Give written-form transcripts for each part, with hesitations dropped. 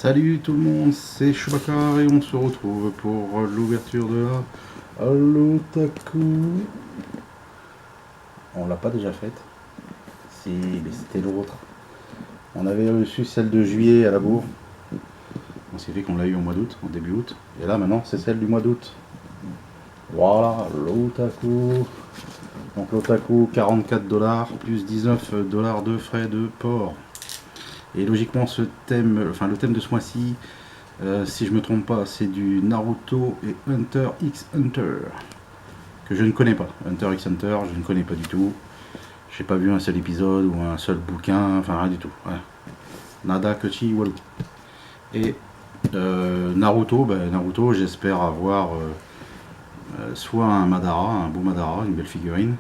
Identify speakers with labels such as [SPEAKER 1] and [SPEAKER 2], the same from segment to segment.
[SPEAKER 1] Salut tout le monde, c'est Chewbacca et on se retrouve pour l'ouverture de la Lotaku. On l'a pas déjà faite. Si, mais c'était l'autre. On avait reçu celle de juillet à la bourre. On s'est fait qu'on l'a eu au mois d'août, en début août. Et là maintenant c'est celle du mois d'août. Voilà, Lotaku. Donc Lotaku, 44 $ plus 19 $ de frais de port. Et logiquement ce thème, enfin le thème de ce mois-ci, si je me trompe pas, c'est du Naruto et Hunter x Hunter, que je ne connais pas. Hunter x Hunter, je ne connais pas du tout. J'ai pas vu un seul épisode ou un seul bouquin, enfin rien du tout. Voilà. Nada Kochi Walu. Et Naruto, Naruto, j'espère avoir soit un Madara, un beau Madara, une belle figurine,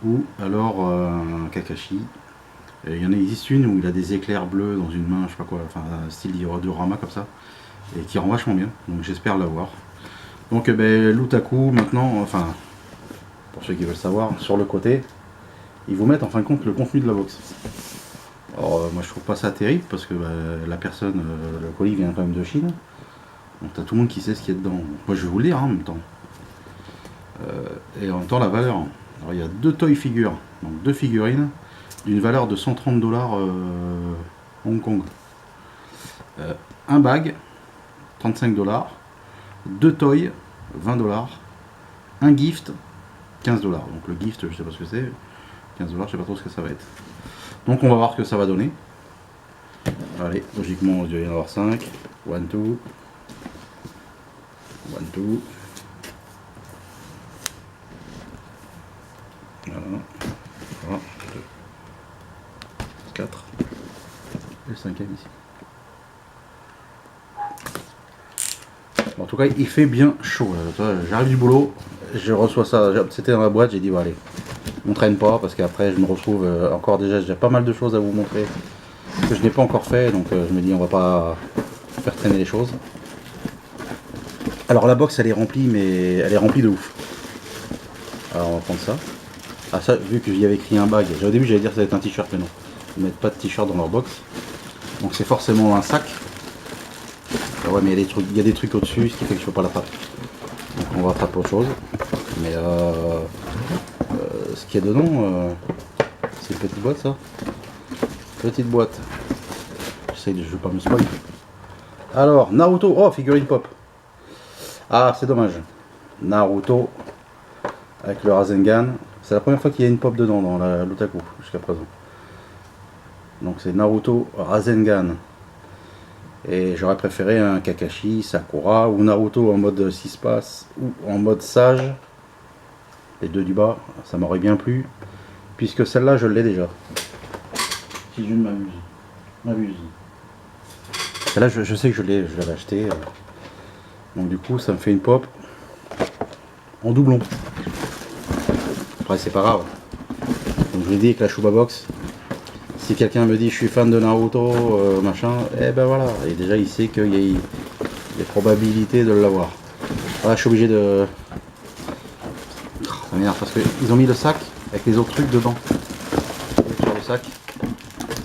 [SPEAKER 1] ou alors un Kakashi. Il y en existe une où il a des éclairs bleus dans une main, je sais pas quoi, enfin un style diorama comme ça, et qui rend vachement bien, donc j'espère l'avoir. Donc Lotaku maintenant, enfin, pour ceux qui veulent savoir, sur le côté, ils vous mettent en fin de compte le contenu de la box. Alors moi je trouve pas ça terrible, parce que la personne, le colis vient quand même de Chine, donc t'as tout le monde qui sait ce qu'il y a dedans. Moi je vais vous le lire en même temps. Et en même temps la valeur. Alors il y a deux toy figures, donc deux figurines, d'une valeur de 130 $ Hong Kong. Un bag, 35 $. Deux toys, 20 $. Un gift, 15 $. Donc le gift, je sais pas ce que c'est. 15 $, je sais pas trop ce que ça va être. Donc on va voir ce que ça va donner. Allez, logiquement, il doit y en avoir 5. 1, 2. 1, 2. Voilà. 4 et le cinquième ici. Bon, en tout cas il fait bien chaud là. J'arrive du boulot, je reçois ça, c'était dans la boîte, j'ai dit bon allez, on traîne pas parce qu'après je me retrouve encore j'ai pas mal de choses à vous montrer que je n'ai pas encore fait, donc je me dis on va pas faire traîner les choses. Alors la box elle est remplie, mais elle est remplie de ouf. Alors on va prendre ça. Ah ça, vu que j'y avais écrit un bag, au début j'allais dire que ça va être un t-shirt, mais non. Ils mettent pas de t-shirt dans leur box. Donc c'est forcément un sac. Ah ouais, mais il y a des trucs au-dessus, ce qui fait que je peux pas l'attraper. Donc on va attraper autre chose. Mais ce qu'il y a dedans, c'est une petite boîte ça. Petite boîte. J'essaye de, je veux pas me spoil. Alors, Naruto, oh figurine pop. Ah c'est dommage. Naruto avec le Rasengan. C'est la première fois qu'il y a une pop dedans dans la Lotaku jusqu'à présent. Donc c'est Naruto Rasengan. Et j'aurais préféré un Kakashi, Sakura ou Naruto en mode 6 passes ou en mode sage. Les deux du bas, ça m'aurait bien plu. Puisque celle-là, je l'ai déjà. Si je ne m'abuse. Celle-là, je sais que je l'avais acheté. Donc du coup, ça me fait une pop en doublon. Après, c'est pas grave. Donc je vous dis avec la Shuba Box. Si quelqu'un me dit je suis fan de Naruto, machin, et ben voilà, et déjà il sait qu'il y a des probabilités de l'avoir. Voilà, je suis obligé de... Ça m'énerve parce qu'ils ont mis le sac avec les autres trucs dedans. Sur le sac.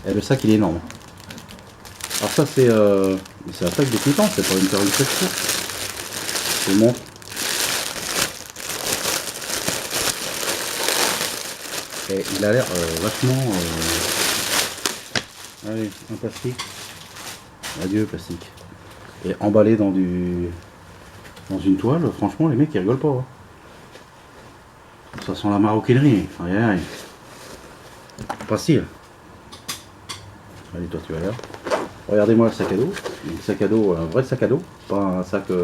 [SPEAKER 1] Et le sac il est énorme. Alors ça c'est l'attaque des titans, c'est pas une théorie de texture. Je vous montre. Et il a l'air vachement... Allez, un plastique. Adieu plastique. Et emballé dans une toile, franchement les mecs ils rigolent pas. Hein. Ça sent la maroquinerie. Aïe aïe. Facile. Allez toi tu vas là. Regardez-moi le sac à dos. Un sac à dos, un vrai sac à dos. Pas un sac... Hein,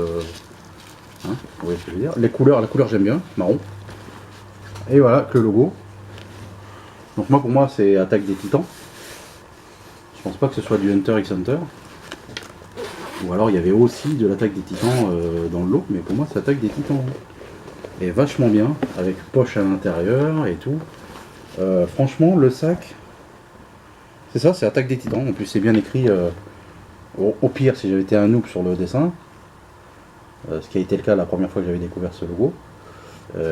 [SPEAKER 1] vous voyez ce que je veux dire. La couleur j'aime bien, marron. Et voilà, que le logo. Donc pour moi c'est Attaque des Titans. Je pense pas que ce soit du Hunter x Hunter. Ou alors il y avait aussi de l'Attaque des Titans dans le lot, mais pour moi c'est Attaque des Titans. Et vachement bien, avec poche à l'intérieur et tout. Franchement le sac, c'est ça, c'est Attaque des Titans. En plus c'est bien écrit, au pire si j'avais été un noob sur le dessin, ce qui a été le cas la première fois que j'avais découvert ce logo,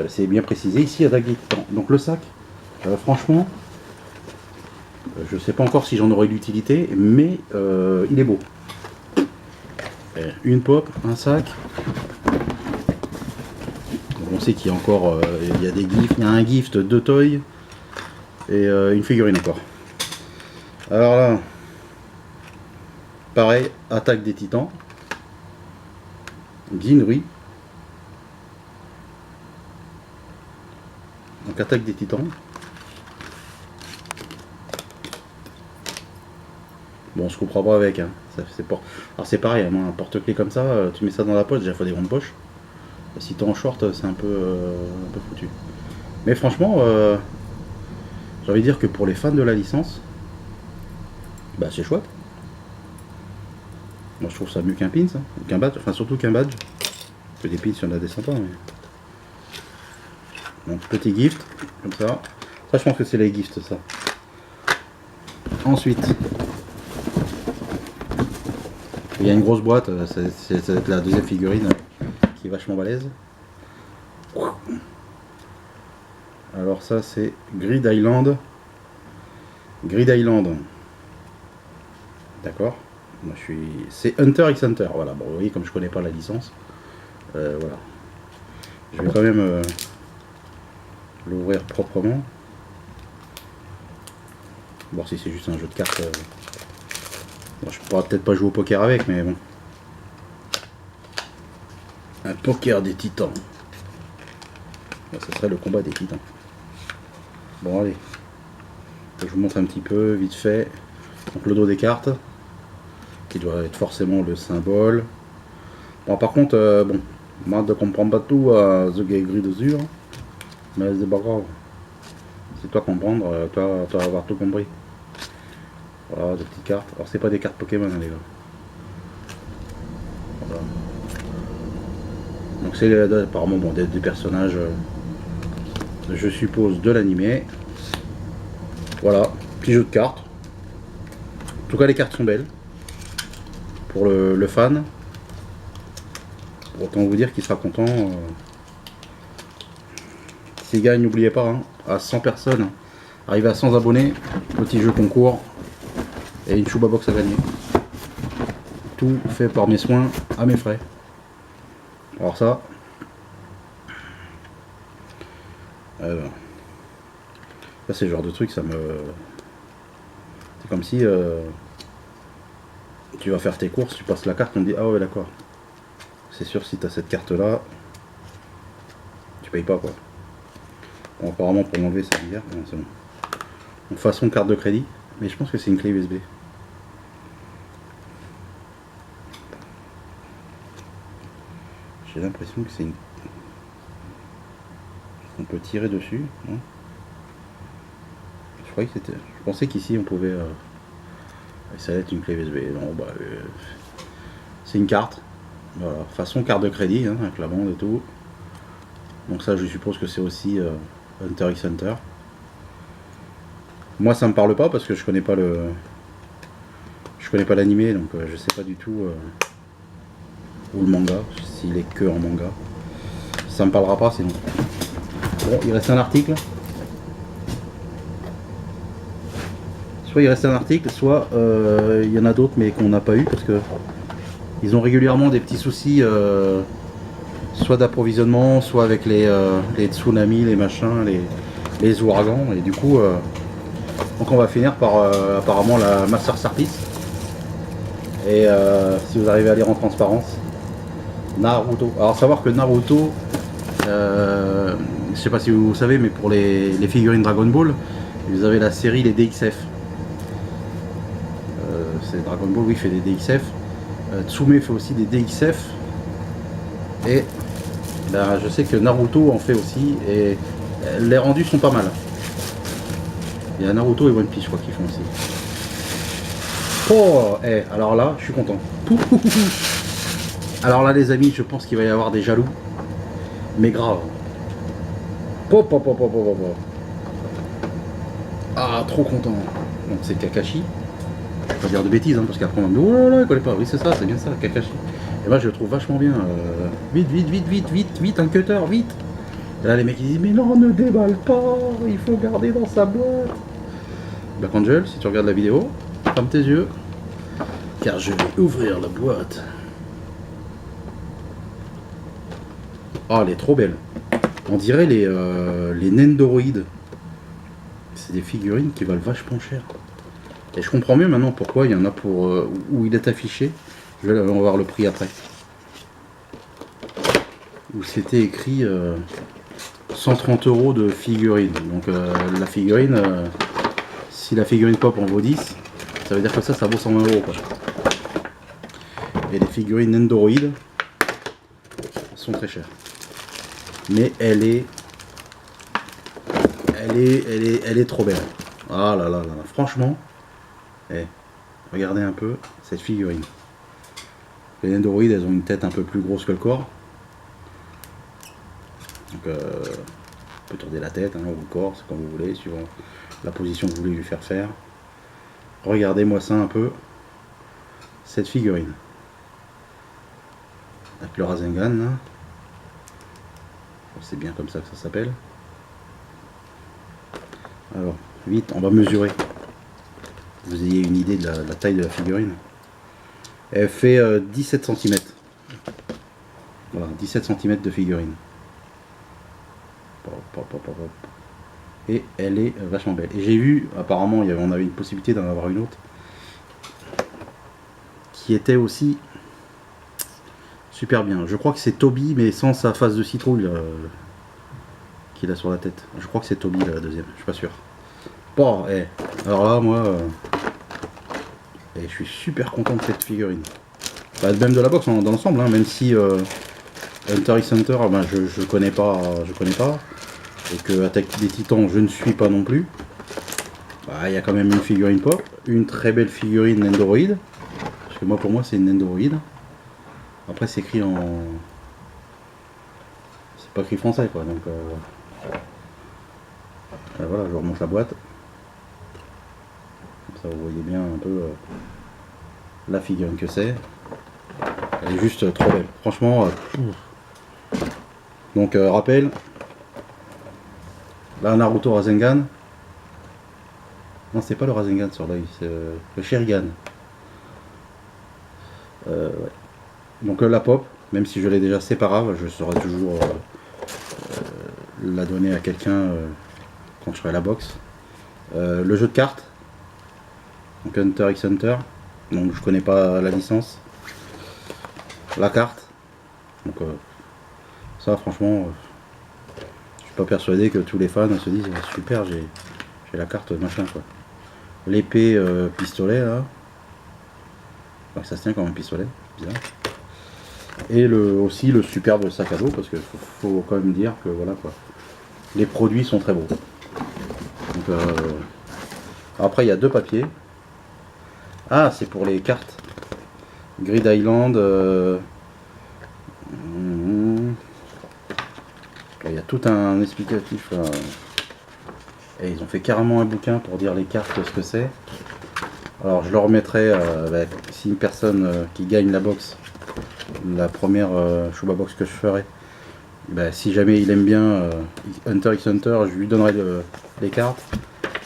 [SPEAKER 1] c'est bien précisé ici Attaque des Titans. Donc le sac, franchement, je sais pas encore si j'en aurai l'utilité, mais il est beau. une pop, un sac. Donc on sait qu'il y a encore il y a des gifs, il y a un gift, 2 toys et une figurine encore. Alors là, pareil, attaque des titans. Ginri. Donc attaque des titans. Bon, on se coupera pas avec. Hein. Alors c'est pareil, un porte-clés comme ça, tu mets ça dans la poche, déjà il faut des grandes poches. Si t'es en short, c'est un peu foutu. Mais franchement, j'ai envie de dire que pour les fans de la licence, bah c'est chouette. Moi je trouve ça mieux qu'un pins, hein, qu'un badge, enfin surtout qu'un badge. Que des pins, il y en a des sympas. Mais... Donc petit gift, comme ça. Ça je pense que c'est les gifts ça. Ensuite, il y a une grosse boîte, ça va être la deuxième figurine qui est vachement balèze. Alors ça c'est Grid Island. Grid Island. D'accord. Moi je suis. C'est Hunter x Hunter. Voilà, bon vous voyez comme je connais pas la licence. Voilà. Je vais quand même l'ouvrir proprement. Voir si c'est juste un jeu de cartes. Bon, je pourrais peut-être pas jouer au poker avec, mais bon. Un poker des titans. Bon, ce serait le combat des titans. Bon allez. Je vous montre un petit peu, vite fait. Donc le dos des cartes. Qui doit être forcément le symbole. Bon par contre, bon. Moi je comprends pas tout à The Grid dessus. Hein. Mais c'est pas grave. C'est toi comprendre, toi vas avoir tout compris. Voilà, des petites cartes. Alors c'est pas des cartes Pokémon hein, les gars. Voilà. Donc c'est apparemment bon, des personnages, je suppose, de l'animé. Voilà, petit jeu de cartes. En tout cas les cartes sont belles. Pour le fan. Autant vous dire qu'il sera content. S'il gagne, n'oubliez pas, hein, à 100 personnes, arrivé à 100 abonnés, petit jeu concours. Et une Chouba Box à gagner. Tout fait par mes soins, à mes frais. Alors ça. Ça c'est le genre de truc, ça me... C'est comme si tu vas faire tes courses, tu passes la carte, on te dit ah ouais d'accord. C'est sûr si tu as cette carte là, tu payes pas quoi. Bon, apparemment pour m'enlever ça hier, bon, c'est bon. Donc façon carte de crédit, mais je pense que c'est une clé USB. J'ai l'impression que c'est une... On peut tirer dessus. Non, je croyais que c'était... Je pensais qu'ici on pouvait... Ça va être une clé USB. Non, bah... C'est une carte. Voilà. Façon carte de crédit, hein, avec la bande et tout. Donc ça je suppose que c'est aussi Hunter x Hunter. Moi ça me parle pas parce que je connais pas le... Je connais pas l'animé, donc je sais pas du tout... Ou le manga, s'il est que en manga. Ça me parlera pas sinon. Bon, il reste un article. Soit il reste un article, soit il y en a d'autres mais qu'on n'a pas eu parce que ils ont régulièrement des petits soucis soit d'approvisionnement, soit avec les tsunamis, les machins, les ouragans et du coup donc on va finir par apparemment la Master Service. Et si vous arrivez à lire en transparence, Naruto. Alors savoir que Naruto, je sais pas si vous savez, mais pour les figurines Dragon Ball, vous avez la série les DXF. C'est Dragon Ball, oui, fait des DXF. Tsume fait aussi des DXF. Et ben, je sais que Naruto en fait aussi. Et les rendus sont pas mal. Il y a Naruto et One Piece, je crois, qu'ils font aussi. Oh, alors là, je suis content. Alors là, les amis, je pense qu'il va y avoir des jaloux. Mais grave. Ah, trop content. Donc c'est Kakashi. Je vais pas dire de bêtises, hein, parce qu'après on va me dire, oh là là, il connaît pas. Oui, c'est ça, c'est bien ça, Kakashi. Et moi, je le trouve vachement bien. Vite, un cutter, vite. Et là, les mecs, ils disent, mais non, ne déballe pas, il faut garder dans sa boîte. Black Angel, si tu regardes la vidéo, ferme tes yeux, car je vais ouvrir la boîte. Oh, elle est trop belle. On dirait les Nendoroid. C'est des figurines qui valent vachement cher. Et je comprends mieux maintenant pourquoi il y en a pour où il est affiché. On va voir le prix après. Où c'était écrit 130 € de figurine. Donc la figurine, si la figurine pop en vaut 10, ça veut dire que ça vaut 120 € quoi. Et les figurines Nendoroid sont très chères. Mais elle est trop belle. Ah là là là, franchement, regardez un peu cette figurine. Les Nendoroid, elles ont une tête un peu plus grosse que le corps. Donc on peut tourner la tête ou le corps, c'est comme vous voulez, suivant la position que vous voulez lui faire faire. Regardez-moi ça un peu, cette figurine. Avec le Rasengan là. C'est bien comme ça que ça s'appelle. Alors, vite, on va mesurer. Vous ayez une idée de la taille de la figurine. Elle fait 17 cm. Voilà, 17 cm de figurine. Et elle est vachement belle. Et j'ai vu, apparemment, on avait une possibilité d'en avoir une autre. Qui était aussi super bien. Je crois que c'est Toby, mais sans sa face de citrouille qu'il a sur la tête. Je crois que c'est Toby la deuxième, je suis pas sûr. Bon, alors là, moi, je suis super content de cette figurine. Bah, même de la box dans l'ensemble, hein, même si Hunter x Hunter, je connais pas, et que Attaque des Titans, je ne suis pas non plus. Bah, il y a quand même une figurine pop, une très belle figurine Nendoroid, parce que moi, pour moi, c'est une Nendoroid. Après, c'est écrit en, c'est pas écrit français, quoi. Donc voilà, je remonte la boîte. Comme ça, vous voyez bien un peu la figurine que c'est. Elle est juste trop belle. Franchement. Donc rappel. Là, Naruto Rasengan. Non, c'est pas le Rasengan sur l'œil, c'est le Sharingan. Ouais. Donc la pop, même si je l'ai déjà séparable, je saurais toujours la donner à quelqu'un quand je ferai la box. Le jeu de cartes. Donc Hunter x Hunter. Donc je connais pas la licence. La carte. Donc ça franchement je suis pas persuadé que tous les fans se disent super, j'ai la carte machin quoi. L'épée pistolet là. Enfin, ça se tient comme un pistolet, bizarre. Et aussi le superbe sac à dos parce qu'il faut quand même dire que voilà quoi. Les produits sont très beaux. Donc, après il y a deux papiers. Ah, c'est pour les cartes. Grid Island. Il y a tout un explicatif. Et ils ont fait carrément un bouquin pour dire les cartes, ce que c'est. Alors je le remettrai si une personne qui gagne la box, la première Shuba box que je ferai, si jamais il aime bien Hunter x Hunter, je lui donnerai les cartes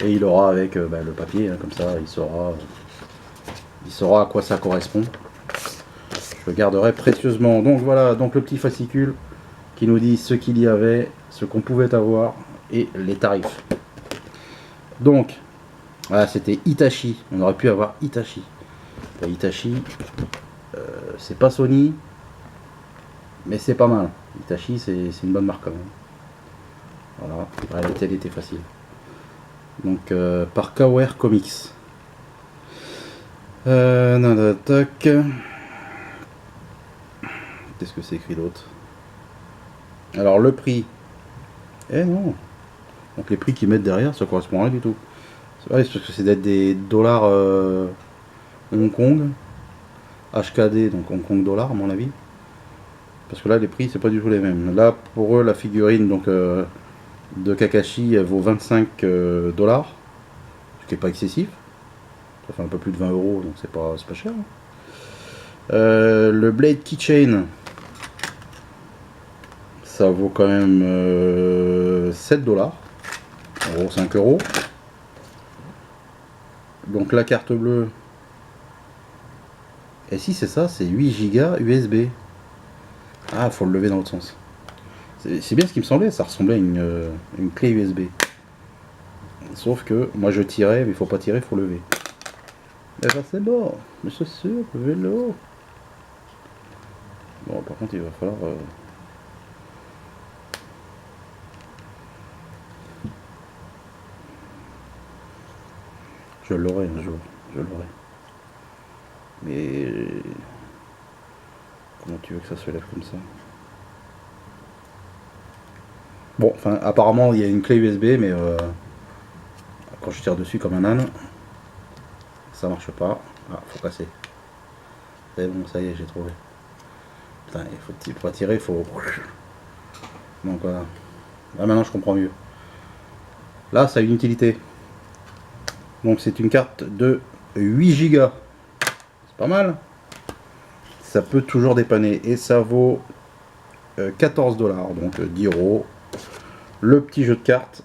[SPEAKER 1] et il aura avec le papier, hein, comme ça il saura à quoi ça correspond. Je le garderai précieusement. Donc voilà, donc le petit fascicule qui nous dit ce qu'il y avait, ce qu'on pouvait avoir et les tarifs. Donc, c'était Hitachi. On aurait pu avoir Hitachi. Hitachi, c'est pas Sony, mais c'est pas mal. Hitachi, c'est une bonne marque quand même. Voilà, la télé était facile. Donc, par Kaware Comics. Qu'est-ce que c'est écrit d'autre? Alors, le prix. Non. Donc, les prix qu'ils mettent derrière, ça correspond à rien du tout. Parce que c'est d'être des dollars Hong Kong. HKD, donc Hong Kong dollars à mon avis. Parce que là, les prix, c'est pas du tout les mêmes. Là, pour eux, la figurine donc, de Kakashi, elle vaut 25 dollars. Ce qui n'est pas excessif. Ça fait un peu plus de 20 €, donc c'est pas cher. Le Blade Keychain, ça vaut quand même 7 dollars. En gros, 5 €. Donc la carte bleue. Et si c'est ça, c'est 8 Go USB. Ah, faut le lever dans l'autre sens. C'est bien ce qui me semblait, ça ressemblait à une clé USB. Sauf que moi je tirais, mais il faut pas tirer, il faut lever. Eh ben c'est bon, mais c'est sûr, vélo. Bon, par contre, il va falloir. Je l'aurai un jour, je l'aurai. Mais comment tu veux que ça se lève comme ça? Bon, enfin, apparemment, il y a une clé USB, mais quand je tire dessus comme un âne, ça marche pas. Ah, faut casser. C'est bon, ça y est, j'ai trouvé. Putain, il faut pas tirer, il faut. Donc voilà. Là maintenant je comprends mieux. Là, ça a une utilité. Donc c'est une carte de 8 Go. C'est pas mal. Ça peut toujours dépanner. Et ça vaut 14 $, donc 10 €. Le petit jeu de cartes.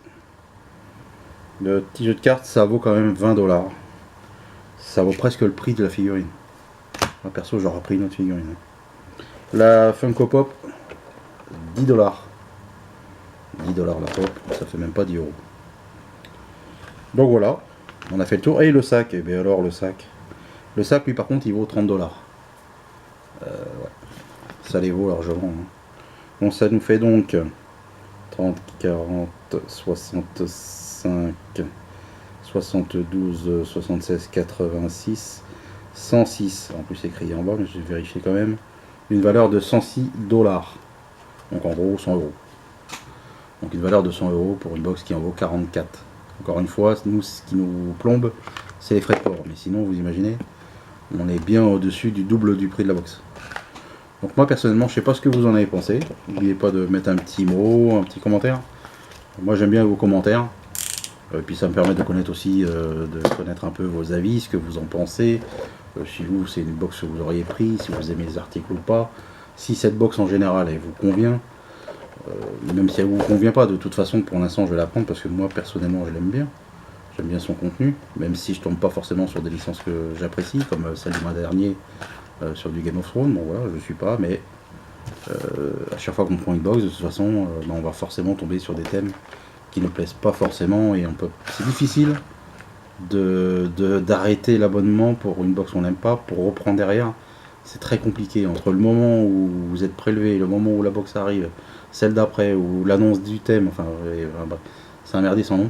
[SPEAKER 1] Le petit jeu de cartes, ça vaut quand même 20 $. Ça vaut presque le prix de la figurine. Moi, perso, j'aurais pris une autre figurine. La Funko Pop, 10 $. 10 $ la pop, ça fait même pas 10 €. Donc voilà, on a fait le tour. Et le sac, et bien alors le sac. Le sac, lui par contre, il vaut 30 $. Ouais. Ça les vaut largement. Hein. Bon, ça nous fait donc 30, 40, 65, 72, 76, 86, 106. En plus, écrit en bas, mais je vais vérifier quand même. Une valeur de 106 $. Donc en gros, 100 €. Donc une valeur de 100 € pour une box qui en vaut 44. Encore une fois, nous, ce qui nous plombe, c'est les frais de port. Mais sinon, vous imaginez, on est bien au-dessus du double du prix de la box. Donc moi, personnellement, je sais pas ce que vous en avez pensé. N'oubliez pas de mettre un petit mot, un petit commentaire. Moi, j'aime bien vos commentaires. Et puis ça me permet de connaître aussi, de connaître un peu vos avis, ce que vous en pensez. Si vous, c'est une box que vous auriez pris, si vous aimez les articles ou pas. Si cette box en général, elle vous convient. Même si elle vous convient pas, de toute façon pour l'instant je vais la prendre parce que moi personnellement je l'aime bien. J'aime bien son contenu, même si je tombe pas forcément sur des licences que j'apprécie, comme celle du mois dernier sur du Game of Thrones. Bon voilà, je suis pas, mais à chaque fois qu'on prend une box, de toute façon, on va forcément tomber sur des thèmes qui ne plaisent pas forcément et c'est difficile d'arrêter l'abonnement pour une box qu'on n'aime pas pour reprendre derrière. C'est très compliqué entre le moment où vous êtes prélevé et le moment où la box arrive, celle d'après ou l'annonce du thème, enfin c'est un merdier sans nom.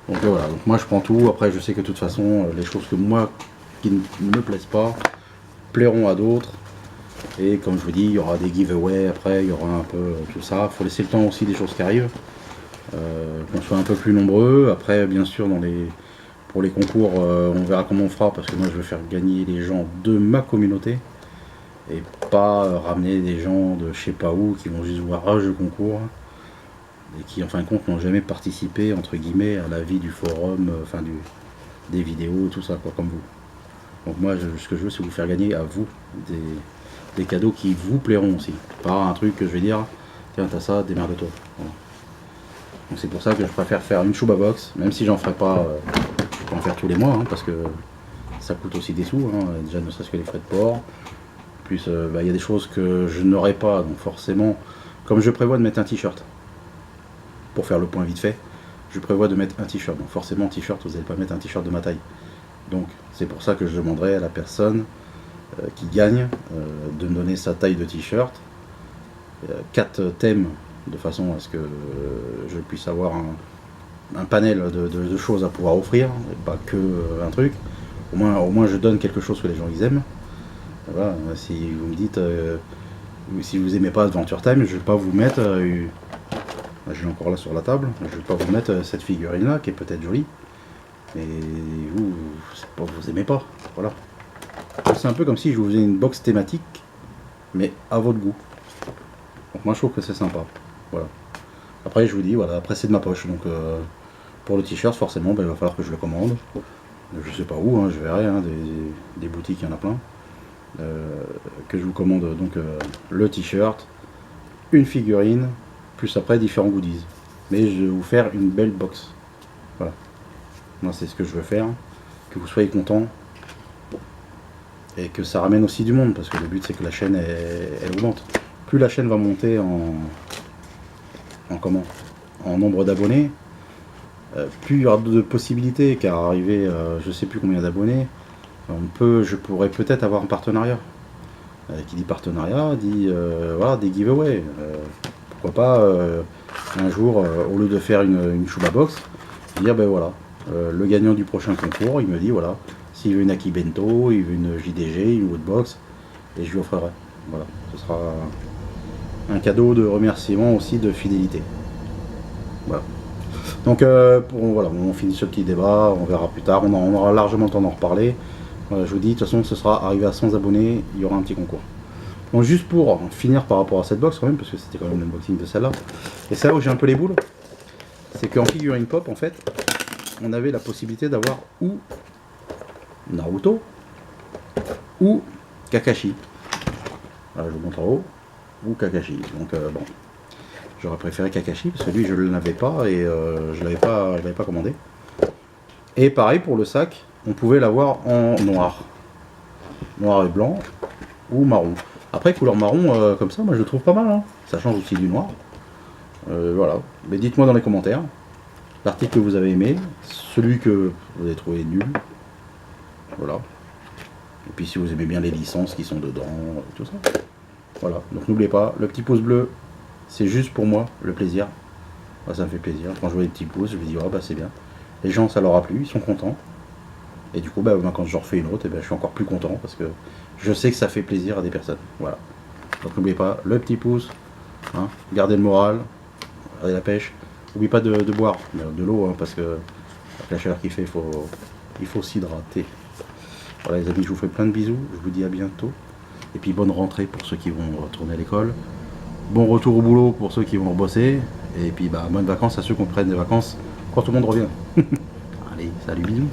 [SPEAKER 1] Donc voilà, donc moi je prends tout. Après je sais que de toute façon les choses que moi qui ne me plaisent pas plairont à d'autres. Et comme je vous dis, il y aura des giveaways après, il y aura un peu tout ça. Il faut laisser le temps aussi des choses qui arrivent, qu'on soit un peu plus nombreux. Après bien sûr pour les concours, on verra comment on fera parce que moi je veux faire gagner les gens de ma communauté et pas ramener des gens de je sais pas où qui vont juste voir un jeu concours et qui en fin de compte n'ont jamais participé entre guillemets à la vie du forum, des vidéos, tout ça quoi, comme vous. Donc moi ce que je veux c'est vous faire gagner à vous des cadeaux qui vous plairont aussi. Pas un truc que je vais dire tiens t'as ça, démerde-toi. Voilà. Donc c'est pour ça que je préfère faire une Chouba Box, même si j'en ferai pas, je peux en faire tous les mois hein, parce que ça coûte aussi des sous, hein, déjà ne serait-ce que les frais de port. Plus il y a des choses que je n'aurai pas, donc forcément, comme je prévois de mettre un t-shirt, pour faire le point vite fait, je prévois de mettre un t-shirt. Donc forcément, t-shirt, vous n'allez pas mettre un t-shirt de ma taille. Donc c'est pour ça que je demanderai à la personne qui gagne de me donner sa taille de t-shirt, 4 thèmes, de façon à ce que je puisse avoir un panel de choses à pouvoir offrir, et pas que un truc. Au moins je donne quelque chose que les gens ils aiment. Voilà, si vous me dites si vous aimez pas Adventure Time, je vais pas vous mettre je l'ai encore là sur la table, je vais pas vous mettre cette figurine là qui est peut-être jolie, mais vous aimez pas, voilà. C'est un peu comme si je vous faisais une box thématique, mais à votre goût. Donc moi je trouve que c'est sympa, voilà. Après je vous dis, voilà, après c'est de ma poche, donc pour le t-shirt forcément il va falloir que je le commande. Je sais pas où, hein, je verrai, hein, des boutiques, il y en a plein. Que je vous commande donc le t-shirt, une figurine, plus après différents goodies. Mais je vais vous faire une belle box. Voilà. Moi c'est ce que je veux faire, que vous soyez contents et que ça ramène aussi du monde parce que le but c'est que la chaîne elle augmente. Plus la chaîne va monter en nombre d'abonnés, plus il y aura de possibilités, car arrivé je sais plus combien d'abonnés, je pourrais peut-être avoir un partenariat. Qui dit partenariat dit voilà, des giveaways. Pourquoi pas un jour, au lieu de faire une Chouba Box, dire ben voilà, le gagnant du prochain concours, il me dit voilà, s'il veut une Aki Bento, il veut une JDG, une Woodbox, et je lui offrirai. Voilà, ce sera un cadeau de remerciement aussi, de fidélité. Voilà. Donc voilà, on finit ce petit débat, on verra plus tard, on aura largement le temps d'en reparler. Voilà, je vous dis, de toute façon, ce sera arrivé à 100 abonnés, il y aura un petit concours. Donc juste pour finir par rapport à cette box quand même, parce que c'était quand même l'unboxing de celle-là, et c'est là où j'ai un peu les boules, c'est qu'en figurine pop, en fait, on avait la possibilité d'avoir ou Naruto, ou Kakashi. Voilà, je vous montre en haut, ou Kakashi. Donc bon, j'aurais préféré Kakashi, parce que lui, je ne l'avais pas, et je l'avais pas commandé. Et pareil pour le sac, on pouvait l'avoir en noir. Noir et blanc, ou marron. Après, couleur marron, comme ça, moi je le trouve pas mal. Hein. Ça change aussi du noir. Voilà. Mais dites-moi dans les commentaires l'article que vous avez aimé, celui que vous avez trouvé nul. Voilà. Et puis si vous aimez bien les licences qui sont dedans, tout ça. Voilà. Donc n'oubliez pas, le petit pouce bleu, c'est juste pour moi, le plaisir. Moi, ça me fait plaisir. Quand je vois les petits pouces, je me dis, oh bah c'est bien. Les gens, ça leur a plu, ils sont contents. Et du coup, bah, quand je refais une autre, je suis encore plus content parce que je sais que ça fait plaisir à des personnes. Voilà. Donc n'oubliez pas, le petit pouce, hein, gardez le moral, gardez la pêche. N'oubliez pas de boire de l'eau, hein, parce que avec la chaleur qu'il fait, il faut s'hydrater. Voilà les amis, je vous fais plein de bisous, je vous dis à bientôt. Et puis bonne rentrée pour ceux qui vont retourner à l'école. Bon retour au boulot pour ceux qui vont rebosser. Et puis bonnes vacances à ceux qui prennent des vacances quand tout le monde revient. Allez, salut, bisous.